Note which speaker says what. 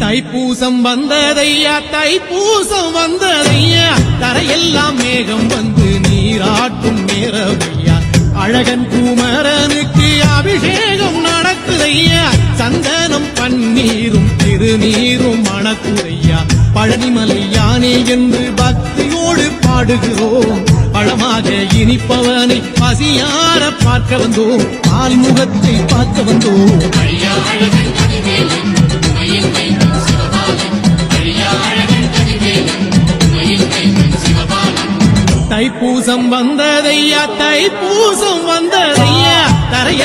Speaker 1: தைப்பூசம் வந்ததையா தைப்பூசம் வந்ததையா தரையெல்லாம் மேகம் வந்து நீராட்டும் நேரவையா அழகன் குமரனுக்கு அபிஷேகம் நடக்குதையா சந்தனம் பன்னீரும் திருநீரும் மணக்குதையா பழனிமலை யானே என்று பக்தியோடு பாடுகிறோம் பழமாக இனிப்பவனை பசியார பார்க்க வந்தோம் ஆல்முகத்தை பார்க்க வந்தோம் தைப்பூசம் வந்ததையா தைப்பூசம் வந்ததையா தரைய